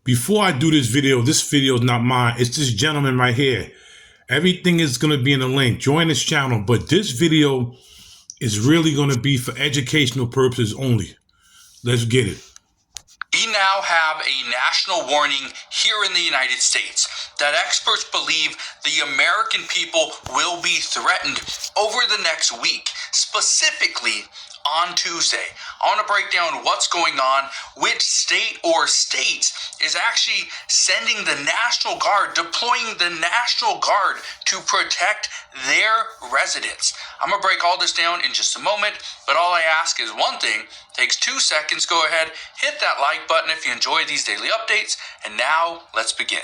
Before I do this video is not mine. It's this gentleman right here. Everything is going to be in the link. Join this channel. But this video is really going to be for educational purposes only. Let's get it. We now have a national warning here in the United States that experts believe the American people will be threatened over the next week, specifically on Tuesday. I want to break down what's going on, which state or states is actually sending the National Guard, deploying the National Guard to protect their residents. I'm going to break all this down in just a moment, but all I ask is one thing. Takes 2 seconds. Go ahead, hit that like button if you enjoy these daily updates, and now let's begin.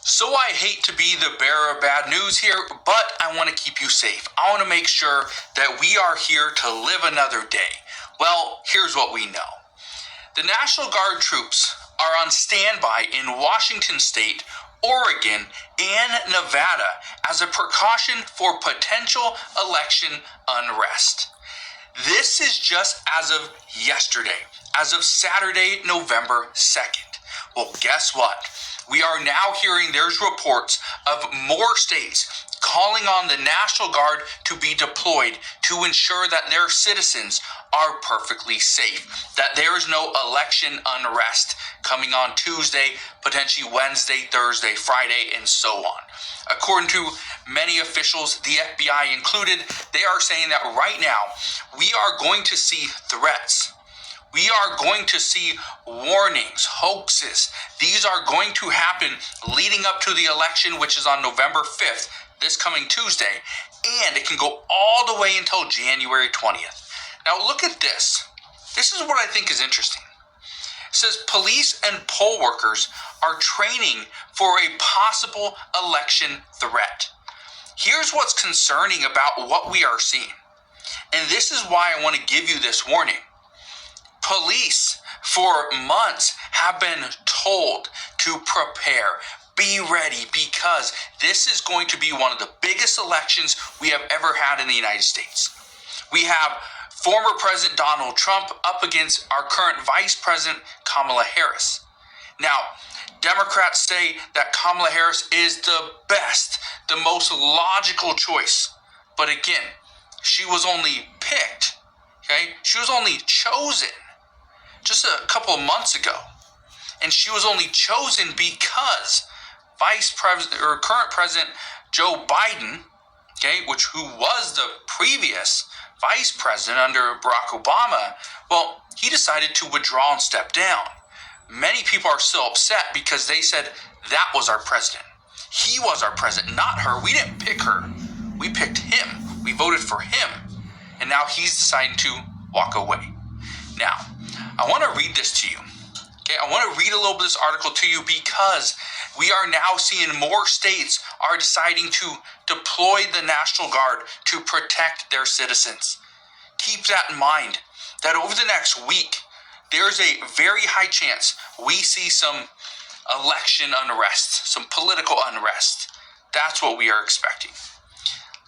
So I hate to be the bearer of bad news here, but I want to keep you safe. I want to make sure that we are here to live another day. Well, here's what we know. The National Guard troops are on standby in Washington State, Oregon, and Nevada as a precaution for potential election unrest. This is just as of yesterday, as of Saturday, November 2nd. Well, guess what? We are now hearing there's reports of more states calling on the National Guard to be deployed to ensure that their citizens are perfectly safe, that there is no election unrest coming on Tuesday, potentially Wednesday, Thursday, Friday, and so on. According to many officials, the FBI included, they are saying that right now we are going to see threats. We are going to see warnings, hoaxes. These are going to happen leading up to the election, which is on November 5th, this coming Tuesday, and it can go all the way until January 20th. Now look at this. This is what I think is interesting. It says police and poll workers are training for a possible election threat. Here's what's concerning about what we are seeing, and this is why I want to give you this warning. Police for months have been told to prepare, be ready, because this is going to be one of the biggest elections we have ever had in the United States. We have former President Donald Trump up against our current Vice President Kamala Harris. Now, Democrats say that Kamala Harris is the best, the most logical choice. But again, she was only picked, okay? She was only chosen just a couple of months ago. And she was only chosen because Vice President or current President Joe Biden, okay, who was the previous Vice President under Barack Obama, well, he decided to withdraw and step down. Many people are still upset because they said that was our president. He was our president, not her. We didn't pick her. We picked him. We voted for him. And now he's deciding to walk away. Now, I want to read this to you. Okay, I want to read a little bit of this article to you because we are now seeing more states are deciding to deploy the National Guard to protect their citizens. Keep that in mind, that over the next week, there's a very high chance we see some election unrest, some political unrest. That's what we are expecting.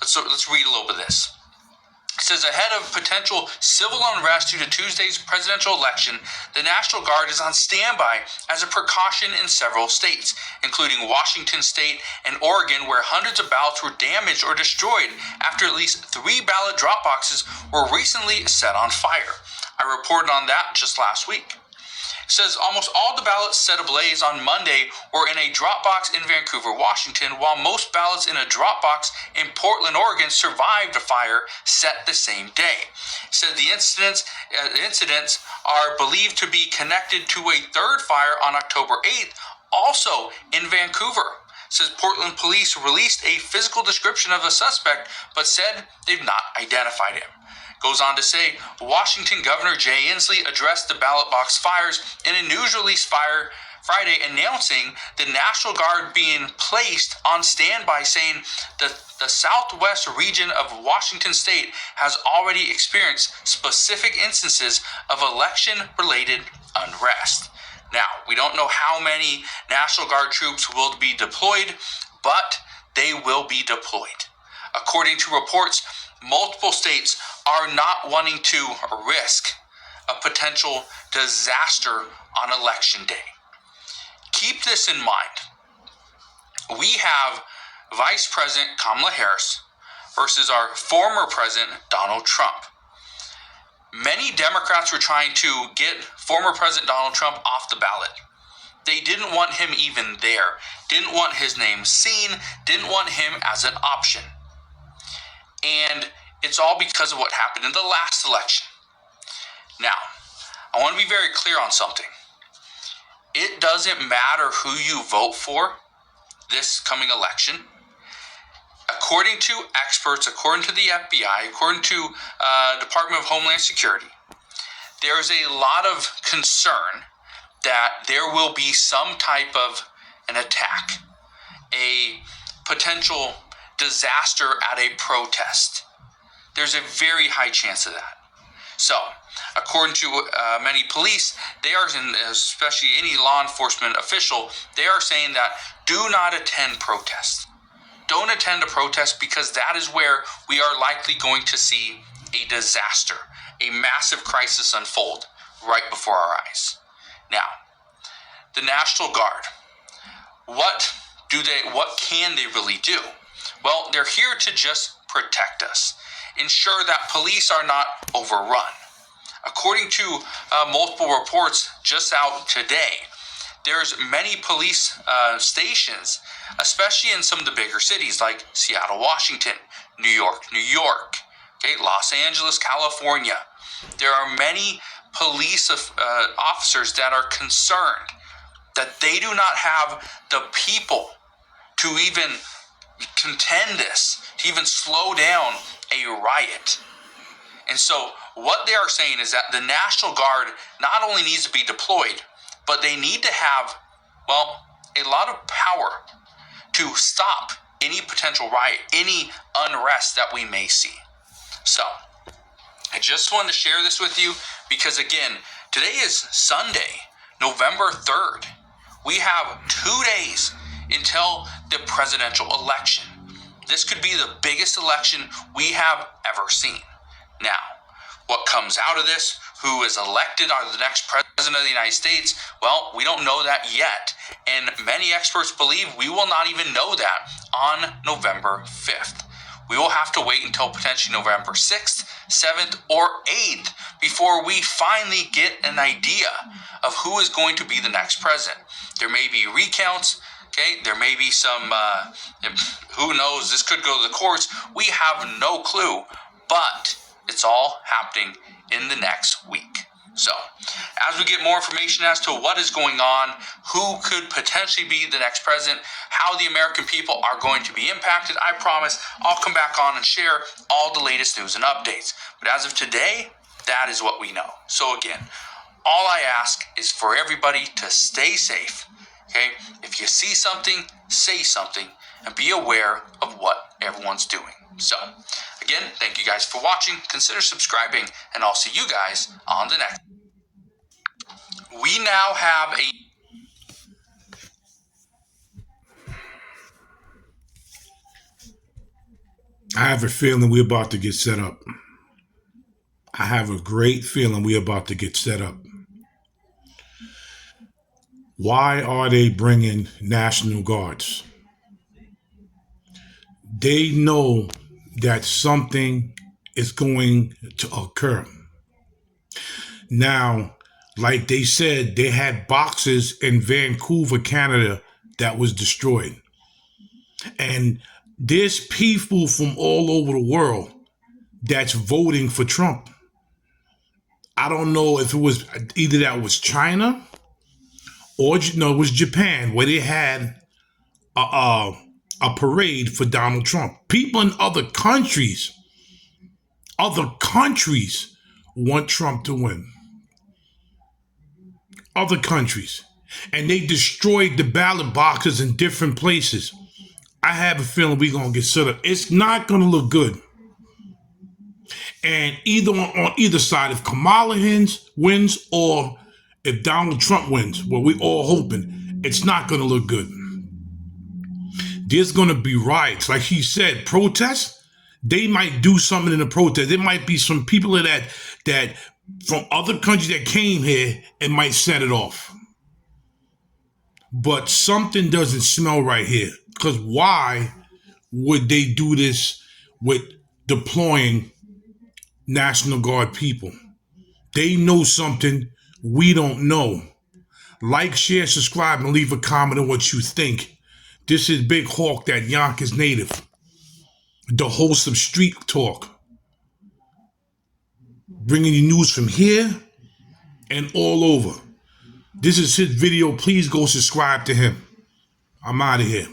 Let's read a little bit of this. It says, ahead of potential civil unrest due to Tuesday's presidential election, the National Guard is on standby as a precaution in several states, including Washington State and Oregon, where hundreds of ballots were damaged or destroyed after at least 3 ballot drop boxes were recently set on fire. I reported on that just last week. It says almost all the ballots set ablaze on Monday were in a drop box in Vancouver, Washington, while most ballots in a drop box in Portland, Oregon survived a fire set the same day. It said the incidents are believed to be connected to a third fire on October 8th, also in Vancouver. It says Portland police released a physical description of a suspect, but said they've not identified him. Goes on to say, Washington Governor Jay Inslee addressed the ballot box fires in a news release Friday announcing the National Guard being placed on standby, saying that the southwest region of Washington State has already experienced specific instances of election-related unrest. Now, we don't know how many National Guard troops will be deployed, but they will be deployed. According to reports, multiple states are not wanting to risk a potential disaster on election day. Keep this in mind. We have Vice President Kamala Harris versus our former President Donald Trump. Many Democrats were trying to get former President Donald Trump off the ballot. They didn't want him even there, didn't want his name seen, didn't want him as an option. And it's all because of what happened in the last election. Now, I want to be very clear on something. It doesn't matter who you vote for this coming election. According to experts, according to the FBI, according to Department of Homeland Security, there is a lot of concern that there will be some type of an attack, a potential disaster at a protest. There's a very high chance of that. So, according to many police, they are, especially any law enforcement official, they are saying that do not attend protests. Don't attend a protest because that is where we are likely going to see a disaster, a massive crisis unfold right before our eyes. Now, the National Guard, what can they really do? Well, they're here to just protect us, ensure that police are not overrun. According to multiple reports just out today, there's many police stations, especially in some of the bigger cities like Seattle, Washington, New York, okay, Los Angeles, California. There are many police officers that are concerned that they do not have the people to even contend this, to even slow down a riot. And so what they are saying is that the National Guard not only needs to be deployed, but they need to have, well, a lot of power to stop any potential riot, any unrest that we may see. So, I just wanted to share this with you because, again, today is Sunday, November 3rd. We have 2 days until the presidential election. This could be the biggest election we have ever seen. Now, what comes out of this, who is elected as the next president of the United States, well, we don't know that yet. And many experts believe we will not even know that on November 5th. We will have to wait until potentially November 6th, 7th, or 8th before we finally get an idea of who is going to be the next president. There may be recounts, okay? There may be some, who knows, this could go to the courts. We have no clue, but it's all happening in the next week. So, as we get more information as to what is going on, who could potentially be the next president, how the American people are going to be impacted, I promise I'll come back on and share all the latest news and updates. But as of today, that is what we know. So again, all I ask is for everybody to stay safe. Okay? If you see something, say something, and be aware of what everyone's doing. So, again, thank you guys for watching. Consider subscribing, and I'll see you guys on the next. We now have I have a feeling we're about to get set up. I have a great feeling we're about to get set up. Why are they bringing National Guards? They know that something is going to occur. Now, like they said, they had boxes in Vancouver, Canada that was destroyed. And there's people from all over the world that's voting for Trump. I don't know if it was either that was China or no, it was Japan, where they had a parade for Donald Trump. People in other countries want Trump to win. Other countries. And they destroyed the ballot boxes in different places. I have a feeling we're going to get set up. It's not going to look good. And either on either side, if Kamala wins or if Donald Trump wins, what we're all hoping, it's not going to look good. There's going to be riots. Like he said, protests, they might do something in the protest. There might be some people that from other countries that came here, it might set it off. But something doesn't smell right here. Because why would they do this with deploying National Guard people? They know something we don't know. Like, share, subscribe, and leave a comment on what you think. This is Big Hawk, that Yonkers native, the host of Street Talk, bringing you news from here and all over. This is his video. Please go subscribe to him. I'm out of here.